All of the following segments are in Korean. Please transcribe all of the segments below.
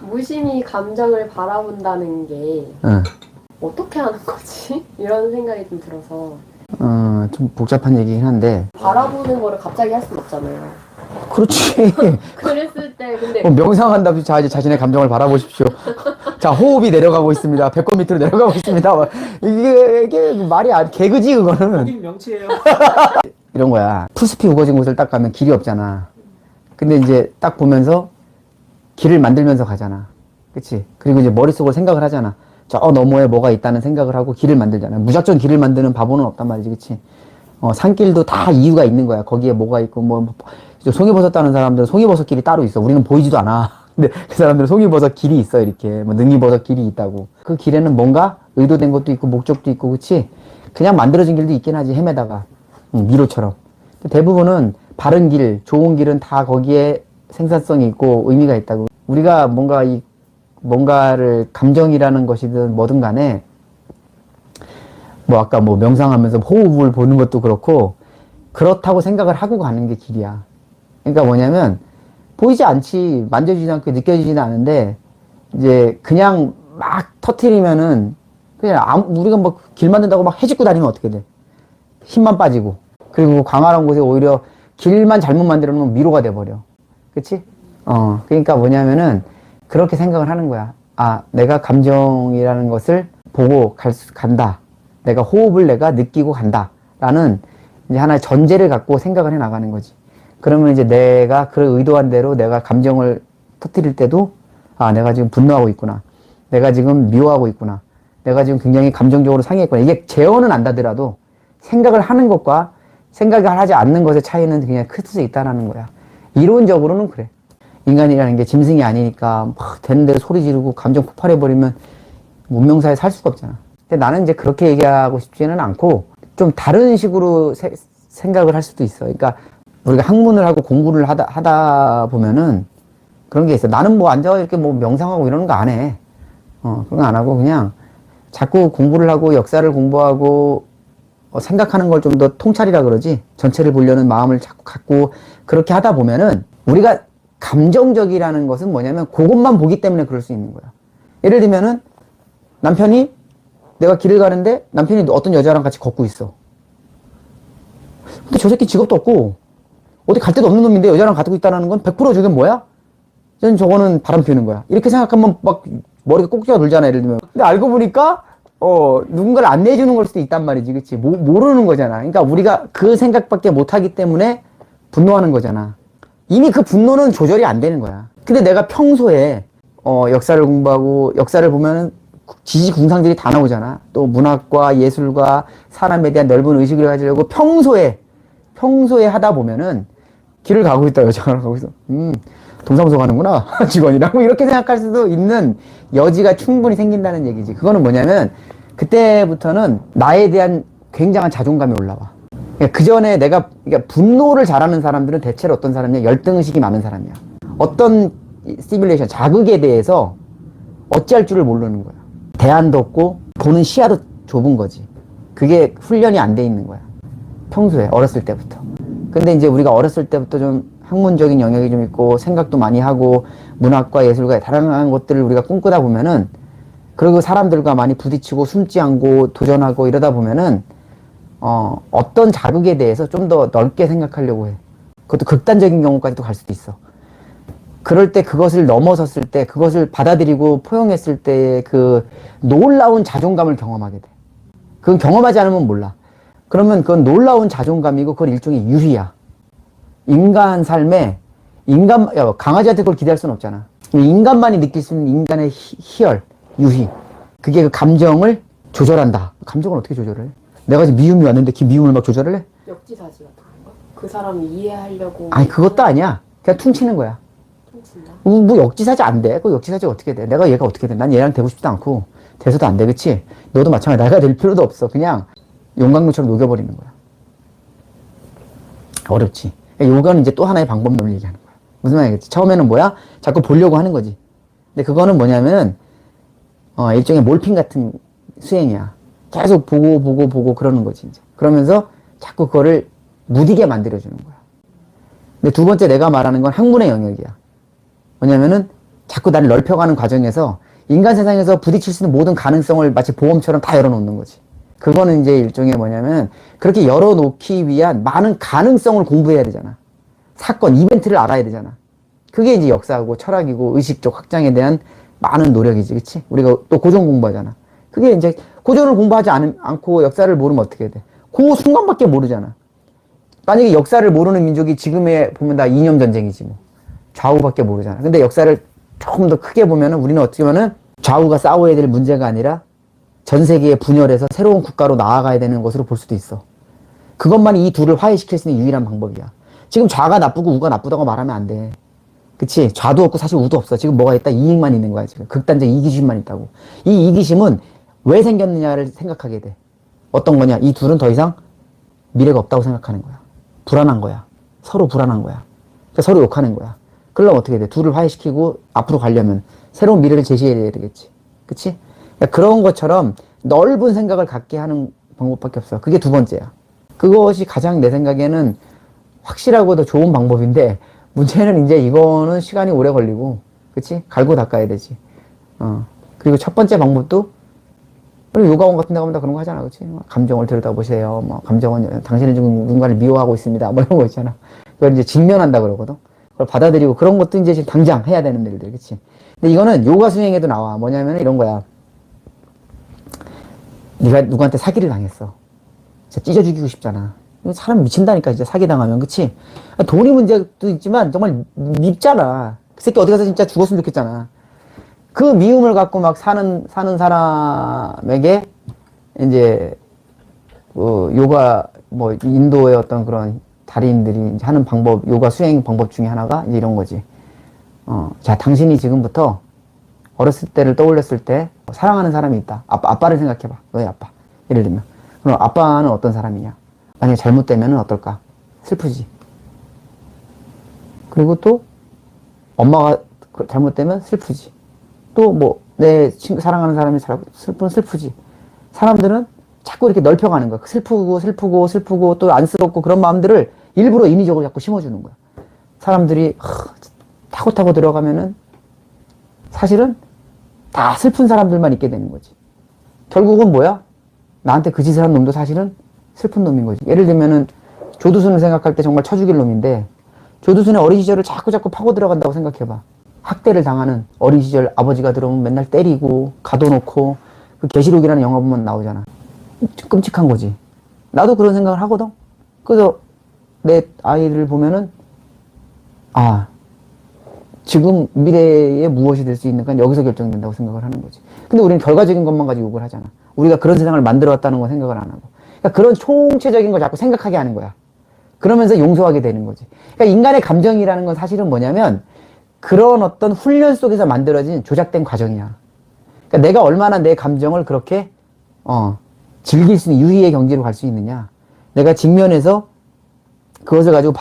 무심히 감정을 바라본다는 게 응. 어떻게 하는 거지? 이런 생각이 좀 들어서. 좀 복잡한 얘기긴 한데. 바라보는 거를 갑자기 할 수는 없잖아요. 그렇지. 그랬을 때 근데 명상한다고 자신의 감정을 바라보십시오. 자, 호흡이 내려가고 있습니다. 배꼽 밑으로 내려가고 있습니다. 이게 말이 개그지, 그거는. 명치예요. 이런 거야. 풀숲이 우거진 곳을 딱 가면 길이 없잖아. 근데 이제 딱 보면서 길을 만들면서 가잖아. 그치? 그리고 이제 머릿속으로 생각을 하잖아. 저 너머에 뭐가 있다는 생각을 하고 길을 만들잖아. 무작정 길을 만드는 바보는 없단 말이지. 그치? 산길도 다 이유가 있는 거야. 거기에 뭐가 있고, 송이버섯 따는 사람들은 송이버섯 길이 따로 있어. 우리는 보이지도 않아. 근데 그 사람들은 송이버섯 길이 있어. 이렇게. 능이버섯 길이 있다고. 그 길에는 뭔가 의도된 것도 있고, 목적도 있고, 그치? 그냥 만들어진 길도 있긴 하지. 헤매다가. 미로처럼. 대부분은 바른 길, 좋은 길은 다 거기에 생산성이 있고 의미가 있다고. 우리가 뭔가를 감정이라는 것이든 뭐든 간에 아까 명상하면서 호흡을 보는 것도 그렇고 그렇다고 생각을 하고 가는 게 길이야. 그러니까 뭐냐면 보이지 않지, 만져지지 않고 느껴지지는 않은데 이제 그냥 막 터트리면은 그냥 우리가 길 만든다고 막 해집고 다니면 어떻게 돼? 힘만 빠지고. 그리고 광활한 곳에 오히려 길만 잘못 만들어 놓으면 미로가 돼버려. 그치? 그러니까 뭐냐면은 그렇게 생각을 하는 거야. 내가 감정이라는 것을 보고 간다. 내가 호흡을 내가 느끼고 간다. 라는 이제 하나의 전제를 갖고 생각을 해 나가는 거지. 그러면 이제 내가 그 의도한 대로 내가 감정을 터뜨릴 때도 내가 지금 분노하고 있구나. 내가 지금 미워하고 있구나. 내가 지금 굉장히 감정적으로 상해했구나. 이게 재어는 안다더라도 생각을 하는 것과 생각을 하지 않는 것의 차이는 그냥 클 수 있다는 거야. 이론적으로는 그래. 인간이라는 게 짐승이 아니니까 막 되는 대로 소리 지르고 감정 폭발해버리면 문명사에 살 수가 없잖아. 근데 나는 이제 그렇게 얘기하고 싶지는 않고 좀 다른 식으로 생각을 할 수도 있어. 그러니까 우리가 학문을 하고 공부를 하다 보면은 그런 게 있어. 나는 앉아 이렇게 명상하고 이러는 거 안 해. 그런 거 안 하고 그냥 자꾸 공부를 하고 역사를 공부하고 생각하는 걸 좀 더 통찰이라 그러지. 전체를 보려는 마음을 자꾸 갖고 그렇게 하다 보면은 우리가 감정적이라는 것은 뭐냐면 그것만 보기 때문에 그럴 수 있는 거야. 예를 들면은 남편이 내가 길을 가는데 남편이 어떤 여자랑 같이 걷고 있어. 근데 저 새끼 직업도 없고 어디 갈 데도 없는 놈인데 여자랑 가지고 있다는 건 100% 저게 뭐야? 저거는 바람 피우는 거야. 이렇게 생각하면 막 머리가 꼭지가 돌잖아, 예를 들면. 근데 알고 보니까 누군가를 안내해 주는 걸 수도 있단 말이지. 그치? 모르는 거잖아. 그러니까 우리가 그 생각밖에 못 하기 때문에 분노하는 거잖아. 이미 그 분노는 조절이 안 되는 거야. 근데 내가 평소에 역사를 공부하고 역사를 보면은 지지궁상들이 다 나오잖아. 또 문학과 예술과 사람에 대한 넓은 의식을 가지려고 평소에 하다 보면은 길을 가고 있다, 여자가 가고 있어. 동사무소 가는구나, 직원이라고 이렇게 생각할 수도 있는 여지가 충분히 생긴다는 얘기지. 그거는 뭐냐면 그때부터는 나에 대한 굉장한 자존감이 올라와. 그러니까 그 전에 그러니까 분노를 잘하는 사람들은 대체로 어떤 사람이냐? 열등의식이 많은 사람이야. 어떤 스티뮬레이션, 자극에 대해서 어찌할 줄을 모르는 거야. 대안도 없고 보는 시야도 좁은 거지. 그게 훈련이 안 돼 있는 거야. 평소에, 어렸을 때부터. 근데 이제 우리가 어렸을 때부터 좀 학문적인 영역이 좀 있고 생각도 많이 하고 문학과 예술과 다양한 것들을 우리가 꿈꾸다 보면은, 그리고 사람들과 많이 부딪히고 숨지 않고 도전하고 이러다 보면은 어떤 자극에 대해서 좀 더 넓게 생각하려고 해. 그것도 극단적인 경우까지도 갈 수도 있어. 그럴 때 그것을 넘어섰을 때, 그것을 받아들이고 포용했을 때의 그 놀라운 자존감을 경험하게 돼. 그건 경험하지 않으면 몰라. 그러면 그건 놀라운 자존감이고 그건 일종의 유희야. 인간 삶에 강아지한테 그걸 기대할 수는 없잖아. 인간만이 느낄 수 있는 인간의 희열, 유희. 그게 그 감정을 조절한다. 감정을 어떻게 조절해? 내가 지금 미움이 왔는데 그 미움을 막 조절할래? 역지사지 같은 건가? 그 사람을 이해하려고. 아니, 그것도 아니야. 그냥 퉁치는 거야. 퉁친다? 역지사지 안 돼. 그 역지사지 어떻게 돼? 내가 얘가 어떻게 돼? 난 얘랑 되고 싶지도 않고 돼서도 안 돼. 그치? 너도 마찬가지야. 내가 될 필요도 없어. 그냥 용광로처럼 녹여버리는 거야. 어렵지. 요거는 이제 또 하나의 방법론을 얘기하는 거야. 무슨 말이겠지? 처음에는 뭐야? 자꾸 보려고 하는 거지. 근데 그거는 뭐냐면은 일종의 몰핀 같은 수행이야. 계속 보고 그러는 거지, 이제. 그러면서 자꾸 그거를 무디게 만들어주는 거야. 근데 두 번째 내가 말하는 건 학문의 영역이야. 뭐냐면은 자꾸 나를 넓혀가는 과정에서 인간 세상에서 부딪힐 수 있는 모든 가능성을 마치 보험처럼 다 열어놓는 거지. 그거는 이제 일종의 뭐냐면 그렇게 열어놓기 위한 많은 가능성을 공부해야 되잖아. 사건, 이벤트를 알아야 되잖아. 그게 이제 역사고 철학이고 의식적 확장에 대한 많은 노력이지, 그치? 우리가 또 고전 공부하잖아. 그게 이제 고전을 공부하지 않고 역사를 모르면 어떻게 돼? 그 순간밖에 모르잖아. 만약에 역사를 모르는 민족이 지금에 보면 다 이념 전쟁이지 뭐. 좌우밖에 모르잖아. 근데 역사를 조금 더 크게 보면은 우리는 어떻게 보면은 좌우가 싸워야 될 문제가 아니라 전 세계에 분열해서 새로운 국가로 나아가야 되는 것으로 볼 수도 있어. 그것만이 이 둘을 화해시킬 수 있는 유일한 방법이야. 지금 좌가 나쁘고 우가 나쁘다고 말하면 안 돼. 그치? 좌도 없고 사실 우도 없어. 지금 뭐가 있다? 이익만 있는 거야, 지금. 극단적 이기심만 있다고. 이 이기심은 왜 생겼느냐를 생각하게 돼. 어떤 거냐? 이 둘은 더 이상 미래가 없다고 생각하는 거야. 불안한 거야. 서로 불안한 거야. 그러니까 서로 욕하는 거야. 그러려면 어떻게 돼? 둘을 화해시키고 앞으로 가려면 새로운 미래를 제시해야 되겠지. 그치? 그러니까 그런 것처럼 넓은 생각을 갖게 하는 방법밖에 없어. 그게 두 번째야. 그것이 가장 내 생각에는 확실하고 더 좋은 방법인데, 문제는 이제 이거는 시간이 오래 걸리고, 그치? 갈고 닦아야 되지. 그리고 첫 번째 방법도, 우리 요가원 같은 데 가면 다 그런 거 하잖아. 그치? 감정을 들여다보세요. 뭐, 감정은, 당신은 지금 누군가를 미워하고 있습니다. 뭐 이런 거 있잖아. 그걸 이제 직면한다 그러거든. 그걸 받아들이고, 그런 것도 이제 지금 당장 해야 되는 일들. 그치? 근데 이거는 요가 수행에도 나와. 뭐냐면 이런 거야. 네가 누구한테 사기를 당했어. 진짜 찢어 죽이고 싶잖아. 사람 미친다니까, 진짜 사기당하면. 그치? 돈이 문제도 있지만 정말 밉잖아. 그 새끼 어디 가서 진짜 죽었으면 좋겠잖아. 그 미움을 갖고 막 사는 사람에게 이제 요가 뭐 인도의 어떤 그런 달인들이 이제 하는 방법, 요가 수행 방법 중에 하나가 이제 이런 거지. 자, 당신이 지금부터 어렸을 때를 떠올렸을 때 사랑하는 사람이 있다. 아빠를 생각해봐. 너의 아빠. 예를 들면. 그럼 아빠는 어떤 사람이냐? 만약에 잘못되면 어떨까? 슬프지. 그리고 또 엄마가 잘못되면 슬프지. 또 뭐 내 친구 사랑하는 사람이 슬프지. 사람들은 자꾸 이렇게 넓혀가는 거야. 슬프고 또 안쓰럽고 그런 마음들을 일부러 인위적으로 자꾸 심어주는 거야. 사람들이 타고 들어가면은 사실은 다 슬픈 사람들만 있게 되는 거지. 결국은 뭐야? 나한테 그 짓을 한 놈도 사실은 슬픈 놈인 거지. 예를 들면은 조두순을 생각할 때 정말 쳐 죽일 놈인데 조두순의 어린 시절을 자꾸 파고 들어간다고 생각해봐. 학대를 당하는 어린 시절 아버지가 들어오면 맨날 때리고 가둬놓고 그 계시록이라는 영화 보면 나오잖아. 끔찍한 거지. 나도 그런 생각을 하거든. 그래서 내 아이를 보면은 지금 미래에 무엇이 될 수 있는가 여기서 결정된다고 생각을 하는 거지. 근데 우리는 결과적인 것만 가지고 욕을 하잖아. 우리가 그런 세상을 만들어왔다는 거 생각을 안 하고. 그러니까 그런 총체적인 걸 자꾸 생각하게 하는 거야. 그러면서 용서하게 되는 거지. 그러니까 인간의 감정이라는 건 사실은 뭐냐면 그런 어떤 훈련 속에서 만들어진 조작된 과정이야. 그러니까 내가 얼마나 내 감정을 그렇게 즐길 수 있는 유희의 경지로 갈 수 있느냐. 내가 직면해서 그것을 가지고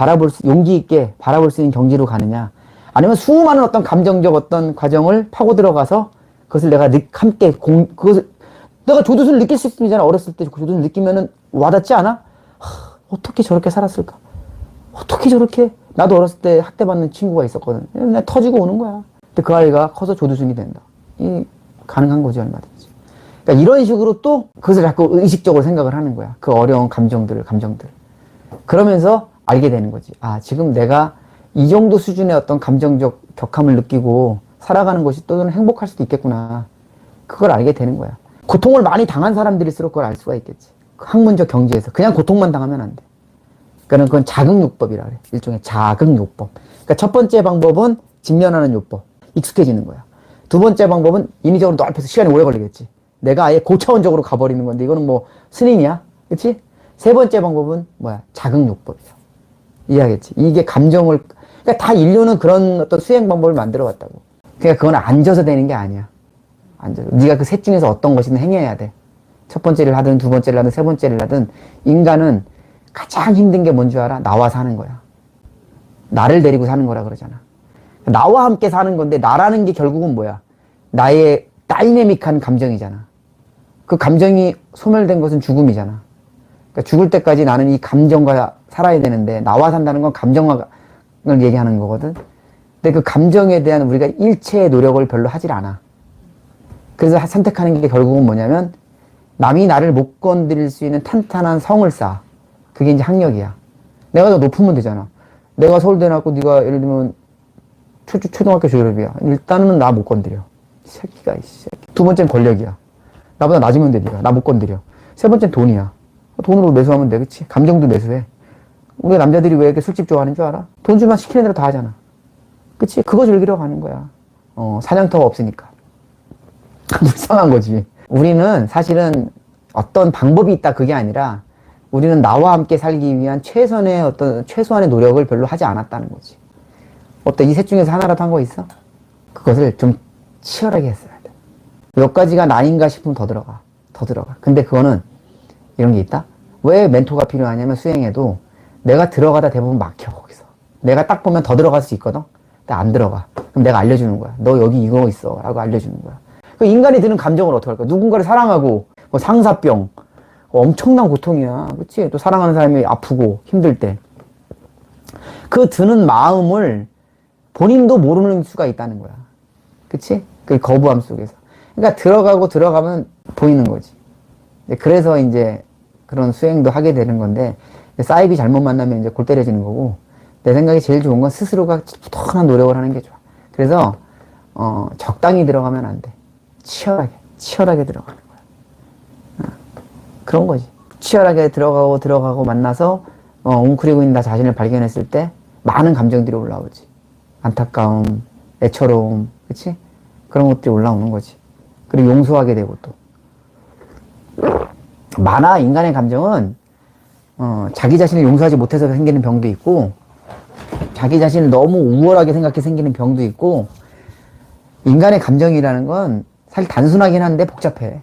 용기 있게 바라볼 수 있는 경지로 가느냐. 아니면 수많은 어떤 감정적 어떤 과정을 파고 들어가서 그것을 내가 함께 그것을 내가 조두순을 느낄 수 있잖아. 어렸을 때 조두순을 느끼면은 와닿지 않아? 어떻게 저렇게 살았을까? 어떻게 저렇게 나도 어렸을 때 학대받는 친구가 있었거든. 그냥 터지고 오는 거야. 근데 그 아이가 커서 조두순이 된다. 가능한 거지 얼마든지. 그러니까 이런 식으로 또 그것을 자꾸 의식적으로 생각을 하는 거야. 그 어려운 감정들. 그러면서 알게 되는 거지. 지금 내가 이 정도 수준의 어떤 감정적 격함을 느끼고 살아가는 것이 또는 행복할 수도 있겠구나. 그걸 알게 되는 거야. 고통을 많이 당한 사람들일수록 그걸 알 수가 있겠지. 학문적 경지에서. 그냥 고통만 당하면 안 돼. 그러니까 그건 자극요법이라 그래. 일종의 자극요법. 그러니까 첫 번째 방법은 직면하는 요법. 익숙해지는 거야. 두 번째 방법은 인위적으로 넓혀서 시간이 오래 걸리겠지. 내가 아예 고차원적으로 가버리는 건데 이거는 뭐 스님이야. 그치? 세 번째 방법은 뭐야? 자극요법이야. 이해하겠지? 이게 감정을 그러니까 다 인류는 그런 어떤 수행 방법을 만들어 왔다고. 그러니까 그건 앉아서 되는 게 아니야. 앉아서. 네가 그 셋 중에서 어떤 것이든 행해야 돼. 첫 번째를 하든 두 번째를 하든 세 번째를 하든 인간은 가장 힘든 게 뭔 줄 알아? 나와 사는 거야. 나를 데리고 사는 거라 그러잖아. 나와 함께 사는 건데 나라는 게 결국은 뭐야? 나의 다이내믹한 감정이잖아. 그 감정이 소멸된 것은 죽음이잖아. 그러니까 죽을 때까지 나는 이 감정과 살아야 되는데 나와 산다는 건 감정을 얘기하는 거거든. 근데 그 감정에 대한 우리가 일체의 노력을 별로 하질 않아. 그래서 선택하는 게 결국은 뭐냐면 남이 나를 못 건드릴 수 있는 탄탄한 성을 쌓아. 그게 이제 학력이야. 내가 더 높으면 되잖아. 내가 서울대 나왔고 네가 예를 들면 초등학교 졸업이야. 일단은 나 못 건드려. 이 새끼가 이 새끼. 두 번째는 권력이야. 나보다 낮으면 돼 네가. 나 못 건드려. 세 번째는 돈이야. 돈으로 매수하면 돼. 그치? 감정도 매수해. 우리 남자들이 왜 이렇게 술집 좋아하는 줄 알아? 돈 주면 시키는 대로 다 하잖아. 그치? 그거 즐기러 가는 거야. 사냥터가 없으니까. 불쌍한 거지. 우리는 사실은 어떤 방법이 있다 그게 아니라 우리는 나와 함께 살기 위한 최소한의 노력을 별로 하지 않았다는 거지. 어때? 이 셋 중에서 하나라도 한 거 있어? 그것을 좀 치열하게 했어야 돼. 몇 가지가 나인가 싶으면 더 들어가. 근데 그거는 이런 게 있다? 왜 멘토가 필요하냐면 수행에도 내가 들어가다 대부분 막혀, 거기서. 내가 딱 보면 더 들어갈 수 있거든? 근데 안 들어가. 그럼 내가 알려주는 거야. 너 여기 이거 있어. 라고 알려주는 거야. 그 인간이 드는 감정을 어떻게 할까? 누군가를 사랑하고, 뭐 상사병, 엄청난 고통이야. 그치? 또 사랑하는 사람이 아프고 힘들 때. 그 드는 마음을 본인도 모르는 수가 있다는 거야. 그치? 그 거부함 속에서. 그러니까 들어가면 보이는 거지. 그래서 이제 그런 수행도 하게 되는 건데, 사이비 잘못 만나면 이제 골 때려지는 거고, 내 생각에 제일 좋은 건 스스로가 부단한 노력을 하는 게 좋아. 그래서, 적당히 들어가면 안 돼. 치열하게 들어가는 거야. 그런 거지. 치열하게 들어가고 만나서, 웅크리고 있는 나 자신을 발견했을 때, 많은 감정들이 올라오지. 안타까움, 애처로움, 그치? 그런 것들이 올라오는 거지. 그리고 용서하게 되고 또. 많아, 인간의 감정은, 자기 자신을 용서하지 못해서 생기는 병도 있고, 자기 자신을 너무 우월하게 생각해 생기는 병도 있고, 인간의 감정이라는 건 사실 단순하긴 한데 복잡해.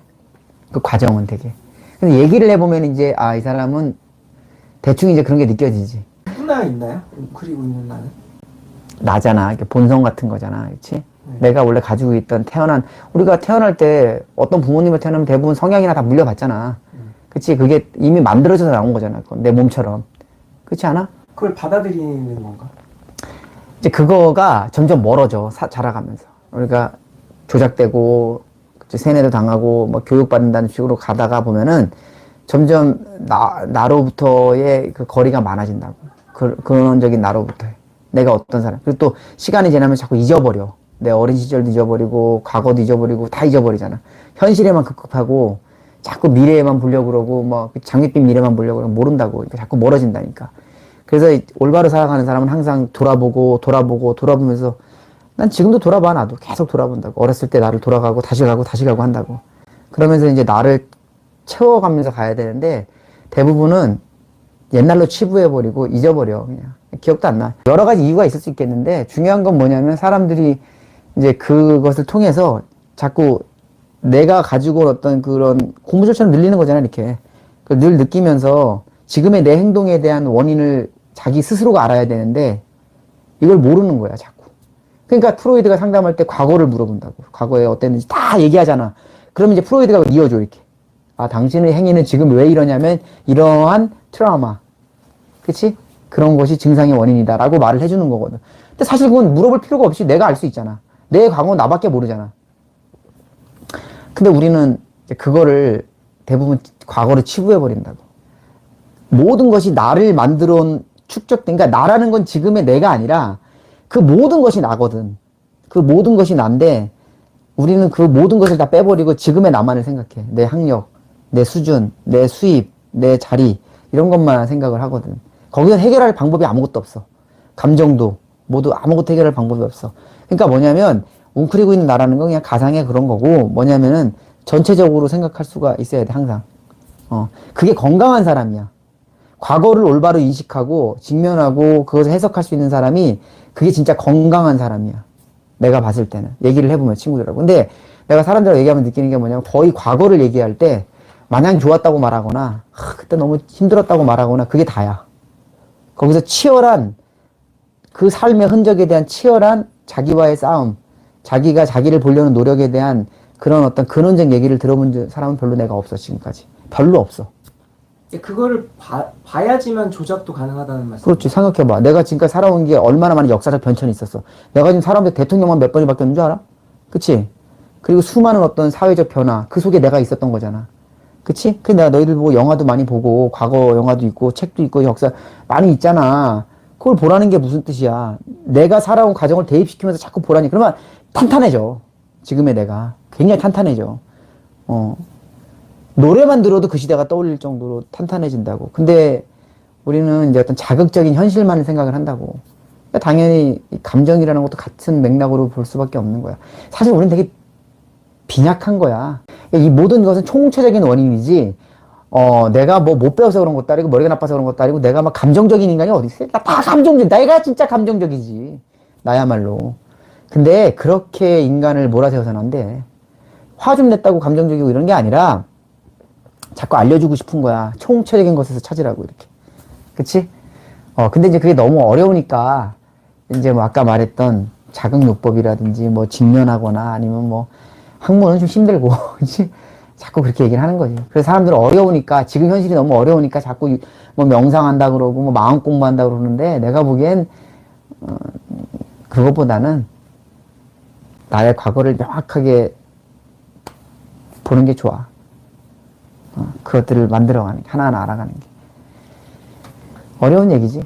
그 과정은 되게. 근데 얘기를 해보면 이제, 이 사람은 대충 이제 그런 게 느껴지지. 하나 있나요? 그리고 있는 나는? 나잖아. 본성 같은 거잖아. 그치? 내가 원래 가지고 있던 우리가 태어날 때 어떤 부모님을 태어나면 대부분 성향이나 다 물려봤잖아. 그치? 그게 이미 만들어져서 나온 거잖아. 그건 내 몸처럼. 그렇지 않아? 그걸 받아들이는 건가? 이제 그거가 점점 멀어져. 자라가면서. 우리가 조작되고, 그치? 세뇌도 당하고, 뭐 교육받는다는 식으로 가다가 보면은 점점 나로부터의 그 거리가 많아진다고. 근원적인 나로부터의. 내가 어떤 사람. 그리고 또 시간이 지나면 자꾸 잊어버려. 내 어린 시절도 잊어버리고, 과거도 잊어버리고, 다 잊어버리잖아. 현실에만 급급하고, 자꾸 미래에만 보려고 그러고, 뭐, 장밋빛 미래만 보려고 그러고, 모른다고. 그러니까 자꾸 멀어진다니까. 그래서 올바로 살아가는 사람은 항상 돌아보면서, 난 지금도 돌아봐, 나도. 계속 돌아본다고. 어렸을 때 나를 돌아가고, 다시 가고 한다고. 그러면서 이제 나를 채워가면서 가야 되는데, 대부분은 옛날로 치부해버리고, 잊어버려, 그냥. 기억도 안 나. 여러 가지 이유가 있을 수 있겠는데, 중요한 건 뭐냐면, 사람들이 이제 그것을 통해서 자꾸 내가 가지고 어떤 그런 고무줄처럼 늘리는 거잖아, 이렇게. 그걸 늘 느끼면서 지금의 내 행동에 대한 원인을 자기 스스로가 알아야 되는데, 이걸 모르는 거야, 자꾸. 그러니까 프로이드가 상담할 때 과거를 물어본다고. 과거에 어땠는지 다 얘기하잖아. 그럼 이제 프로이드가 이어줘, 이렇게. 당신의 행위는 지금 왜 이러냐면, 이러한 트라우마. 그치? 그런 것이 증상의 원인이다. 라고 말을 해주는 거거든. 근데 사실 그건 물어볼 필요가 없이 내가 알 수 있잖아. 내 과거는 나밖에 모르잖아. 근데 우리는 그거를 대부분 과거를 치부해버린다고. 모든 것이 나를 만들어 온 축적된, 그러니까 나라는 건 지금의 내가 아니라 그 모든 것이 나거든. 그 모든 것이 난데 우리는 그 모든 것을 다 빼버리고 지금의 나만을 생각해. 내 학력, 내 수준, 내 수입, 내 자리 이런 것만 생각을 하거든. 거기서 해결할 방법이 아무것도 없어. 감정도 모두 아무것도 해결할 방법이 없어. 그러니까 뭐냐면 웅크리고 있는 나라는 건 그냥 가상의 그런 거고 뭐냐면은 전체적으로 생각할 수가 있어야 돼 항상. 그게 건강한 사람이야. 과거를 올바로 인식하고 직면하고 그것을 해석할 수 있는 사람이 그게 진짜 건강한 사람이야. 내가 봤을 때는. 얘기를 해보면 친구들하고. 근데 내가 사람들하고 얘기하면 느끼는 게 뭐냐면 거의 과거를 얘기할 때 마냥 좋았다고 말하거나 그때 너무 힘들었다고 말하거나 그게 다야. 거기서 치열한 그 삶의 흔적에 대한 치열한 자기와의 싸움, 자기가 자기를 보려는 노력에 대한 그런 어떤 근원적 얘기를 들어본 사람은 별로 내가 없어, 지금까지. 별로 없어. 그거를 봐야지만 조작도 가능하다는 말씀. 그렇지. 생각해봐. 내가 지금까지 살아온 게 얼마나 많은 역사적 변천이 있었어. 내가 지금 사람한테 대통령만 몇 번이 바뀌었는 줄 알아? 그치? 그리고 수많은 어떤 사회적 변화, 그 속에 내가 있었던 거잖아. 그치? 그 내가 너희들 보고 영화도 많이 보고, 과거 영화도 있고, 책도 있고, 역사 많이 있잖아. 그걸 보라는 게 무슨 뜻이야? 내가 살아온 과정을 대입시키면서 자꾸 보라니. 그러면 탄탄해져. 지금의 내가. 굉장히 탄탄해져. 노래만 들어도 그 시대가 떠올릴 정도로 탄탄해진다고. 근데 우리는 이제 어떤 자극적인 현실만 생각을 한다고. 그러니까 당연히 감정이라는 것도 같은 맥락으로 볼 수밖에 없는 거야. 사실 우리는 되게 빈약한 거야. 이 모든 것은 총체적인 원인이지, 내가 뭐 못 배워서 그런 것도 아니고, 머리가 나빠서 그런 것도 아니고, 내가 막 감정적인 인간이 어디 있어? 나 다 감정적, 내가 진짜 감정적이지. 나야말로. 근데 그렇게 인간을 몰아세워서는 안 돼. 화 좀 냈다고 감정적이고 이런 게 아니라, 자꾸 알려주고 싶은 거야. 총체적인 것에서 찾으라고, 이렇게. 그치? 근데 이제 그게 너무 어려우니까, 이제 뭐 아까 말했던 자극요법이라든지, 뭐 직면하거나 아니면 뭐, 학문은 좀 힘들고, 그치? 자꾸 그렇게 얘기를 하는 거지. 그래서 사람들은 어려우니까, 지금 현실이 너무 어려우니까 자꾸 뭐 명상한다 그러고, 뭐 마음 공부한다 그러는데, 내가 보기엔, 그것보다는 나의 과거를 명확하게 보는 게 좋아. 그것들을 만들어가는 게, 하나하나 알아가는 게. 어려운 얘기지.